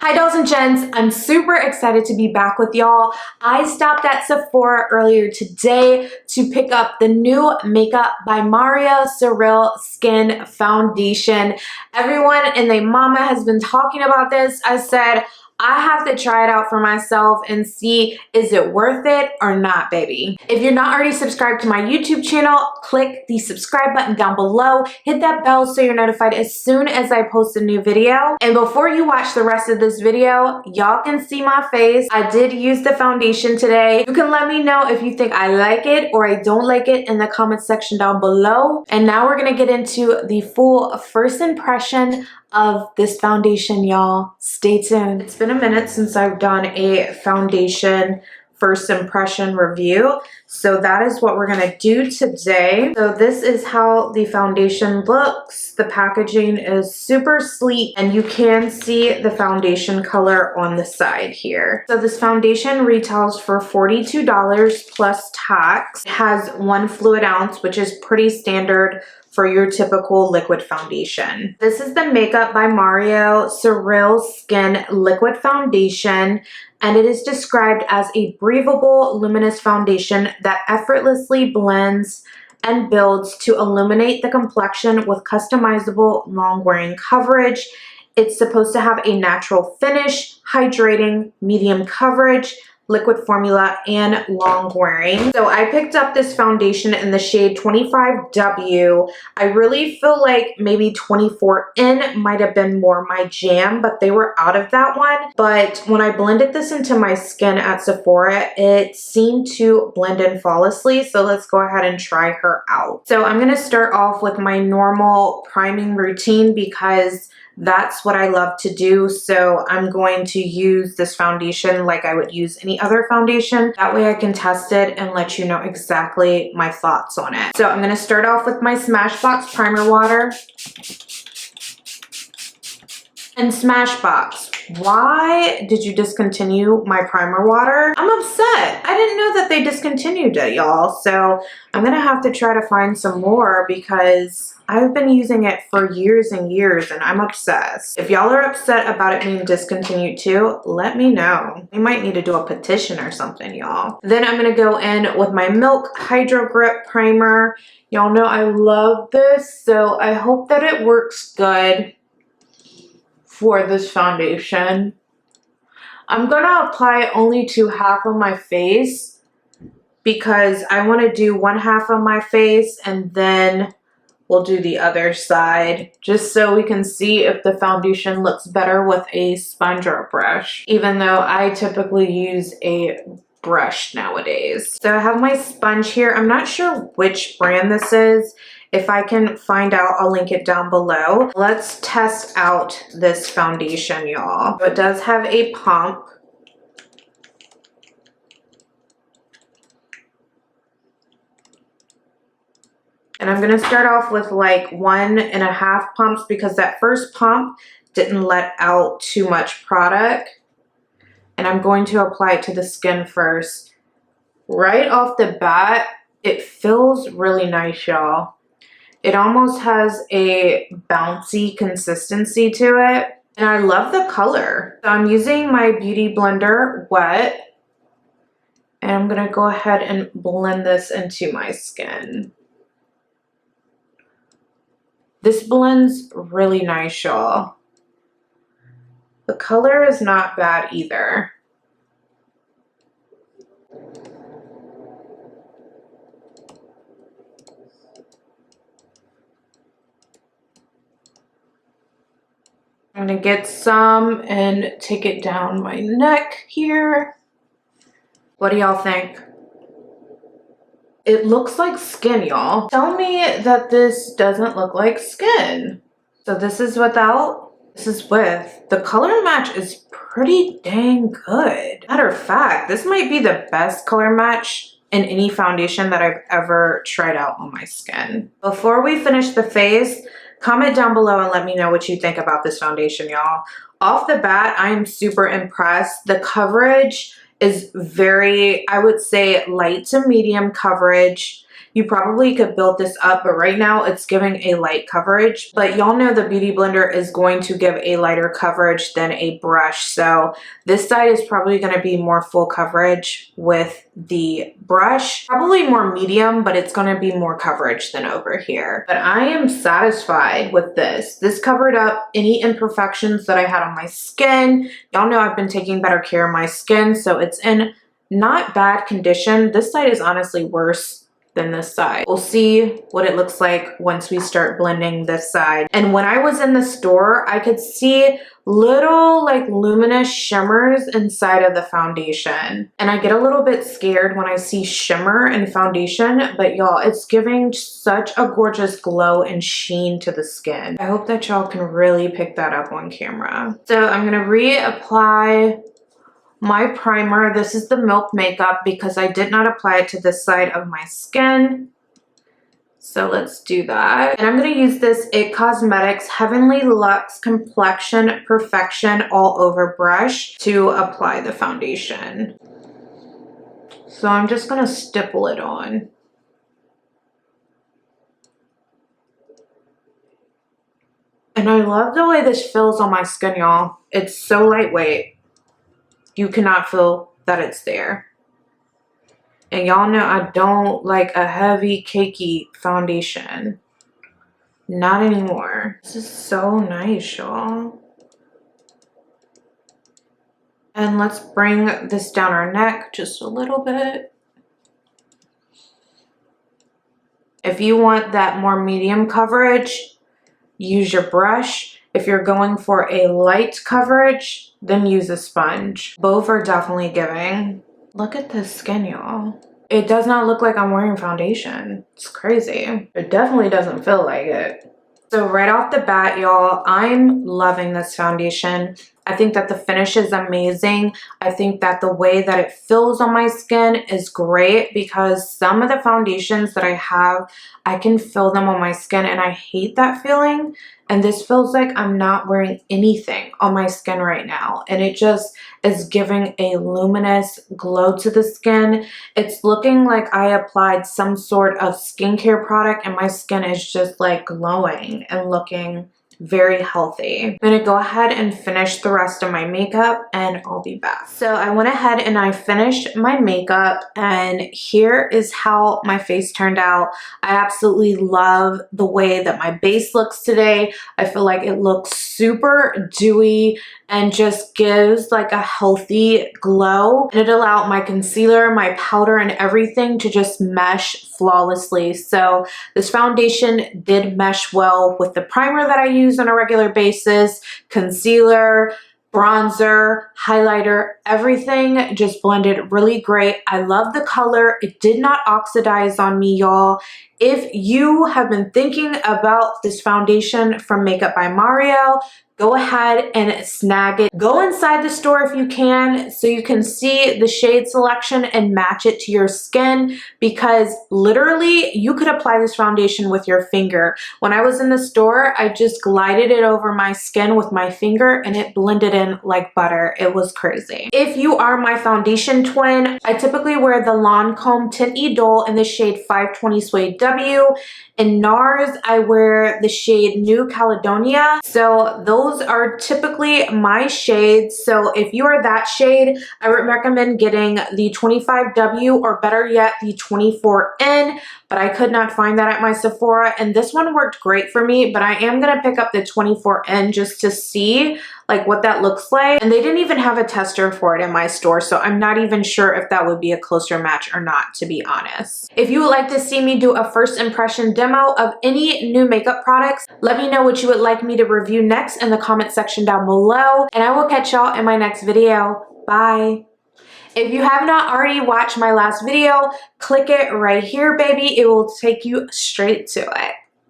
Hi dolls and gents, I'm super excited to be back with y'all. I stopped at Sephora earlier today to pick up the new makeup by Mario Surreal Skin Foundation. Everyone and their mama has been talking about this. I said, I have to try it out for myself and see, is it worth it or not, baby? If you're not already subscribed to my YouTube channel, click the subscribe button down below. Hit that bell so you're notified as soon as I post a new video. And before you watch the rest of this video, y'all can see my face. I did use the foundation today. You can let me know if you think I like it or I don't like it in the comment section down below. And now we're gonna get into the full first impression of this foundation, y'all. Stay tuned. It's been a minute since I've done a foundation first impression review, so that is what we're gonna do today. So this is how the foundation looks. The packaging is super sleek and you can see the foundation color on the side here. So this foundation retails for $42 plus tax. It has 1 fluid ounce, which is pretty standard for your typical liquid foundation. This is the Makeup by Mario Surreal Skin Liquid Foundation, and it is described as a breathable, luminous foundation that effortlessly blends and builds to illuminate the complexion with customizable long-wearing coverage. It's supposed to have a natural finish, hydrating, medium coverage, liquid formula, and long wearing. So I picked up this foundation in the shade 25W. I really feel like maybe 24N might have been more my jam, but they were out of that one. But when I blended this into my skin at Sephora, it seemed to blend in flawlessly. So let's go ahead and try her out. So I'm gonna start off with my normal priming routine because that's what I love to do. So I'm going to use this foundation like I would use any other foundation. That way I can test it and let you know exactly my thoughts on it. So I'm going to start off with my Smashbox primer water. And Smashbox, why did you discontinue my primer water? I'm upset. I didn't know that they discontinued it, y'all. So I'm gonna have to try to find some more because I've been using it for years and years and I'm obsessed. If y'all are upset about it being discontinued too, let me know. We might need to do a petition or something, y'all. Then I'm gonna go in with my Milk Hydro Grip Primer. Y'all know I love this, so I hope that it works good for this foundation. I'm gonna apply only to half of my face because I want to do one half of my face and then we'll do the other side just so we can see if the foundation looks better with a sponge or a brush, even though I typically use a brush nowadays. So I have my sponge here. I'm not sure which brand this is. If I can find out, I'll link it down below. Let's test out this foundation, y'all. It does have a pump. And I'm gonna start off with like 1.5 pumps because that first pump didn't let out too much product. And I'm going to apply it to the skin first. Right off the bat, it feels really nice, y'all. It almost has a bouncy consistency to it. And I love the color. So I'm using my Beauty Blender wet. And I'm gonna go ahead and blend this into my skin. This blends really nice, y'all. The color is not bad either. I'm gonna get some and take it down my neck here. What do y'all think? It looks like skin, y'all. Tell me that this doesn't look like skin. So this is without, this is with. The color match is pretty dang good. Matter of fact, this might be the best color match in any foundation that I've ever tried out on my skin. Before we finish the face, comment down below and let me know what you think about this foundation, y'all. Off the bat, I am super impressed. The coverage is very, I would say, light to medium coverage. You probably could build this up, but right now it's giving a light coverage. But y'all know the Beauty Blender is going to give a lighter coverage than a brush. So this side is probably going to be more full coverage with the brush. Probably more medium, but it's going to be more coverage than over here. But I am satisfied with this. This covered up any imperfections that I had on my skin. Y'all know I've been taking better care of my skin, so it's in not bad condition. This side is honestly worse than this side. We'll see what it looks like once we start blending this side. And when I was in the store, I could see little like luminous shimmers inside of the foundation. And I get a little bit scared when I see shimmer in foundation, but y'all, it's giving such a gorgeous glow and sheen to the skin. I hope that y'all can really pick that up on camera. So I'm gonna reapply my primer. This is the Milk Makeup because I did not apply it to this side of my skin. So let's do that. And I'm going to use this IT Cosmetics Heavenly Luxe Complexion Perfection All Over brush to apply the foundation. So I'm just going to stipple it on. And I love the way this feels on my skin, y'all. It's so lightweight. You cannot feel that it's there. And y'all know I don't like a heavy, cakey foundation. Not anymore. This is so nice, y'all. And let's bring this down our neck just a little bit. If you want that more medium coverage, use your brush. If you're going for a light coverage, then use a sponge. Both are definitely giving. Look at this skin, y'all. It does not look like I'm wearing foundation. It's crazy. It definitely doesn't feel like it. So right off the bat, y'all, I'm loving this foundation. I think that the finish is amazing. I think that the way that it feels on my skin is great because some of the foundations that I have, I can feel them on my skin and I hate that feeling. And this feels like I'm not wearing anything on my skin right now. And it just is giving a luminous glow to the skin. It's looking like I applied some sort of skincare product and my skin is just like glowing and looking very healthy. I'm gonna go ahead and finish the rest of my makeup and I'll be back. So I went ahead and I finished my makeup and here is how my face turned out. I absolutely love the way that my base looks today. I feel like it looks super dewy and just gives like a healthy glow. And it allowed my concealer, my powder, and everything to just mesh flawlessly. So this foundation did mesh well with the primer that I use on a regular basis, concealer, bronzer, highlighter, everything just blended really great. I love the color. It did not oxidize on me, y'all. If you have been thinking about this foundation from Makeup by Mario, go ahead and snag it. Go inside the store if you can so you can see the shade selection and match it to your skin because literally you could apply this foundation with your finger. When I was in the store, I just glided it over my skin with my finger and it blended in like butter. It was crazy. If you are my foundation twin, I typically wear the Lancome Tint Idole in the shade 520 Suede W. In NARS, I wear the shade New Caledonia. So those are typically my shades. So if you are that shade, I would recommend getting the 25W or better yet, the 24N, but I could not find that at my Sephora. And this one worked great for me, but I am gonna pick up the 24N just to see like what that looks like. And they didn't even have a tester for it in my store, so I'm not even sure if that would be a closer match or not, to be honest. If you would like to see me do a first impression demo of any new makeup products, let me know what you would like me to review next in the comment section down below, and I will catch y'all in my next video. Bye. If you have not already watched my last video, click it right here, baby. It will take you straight to it.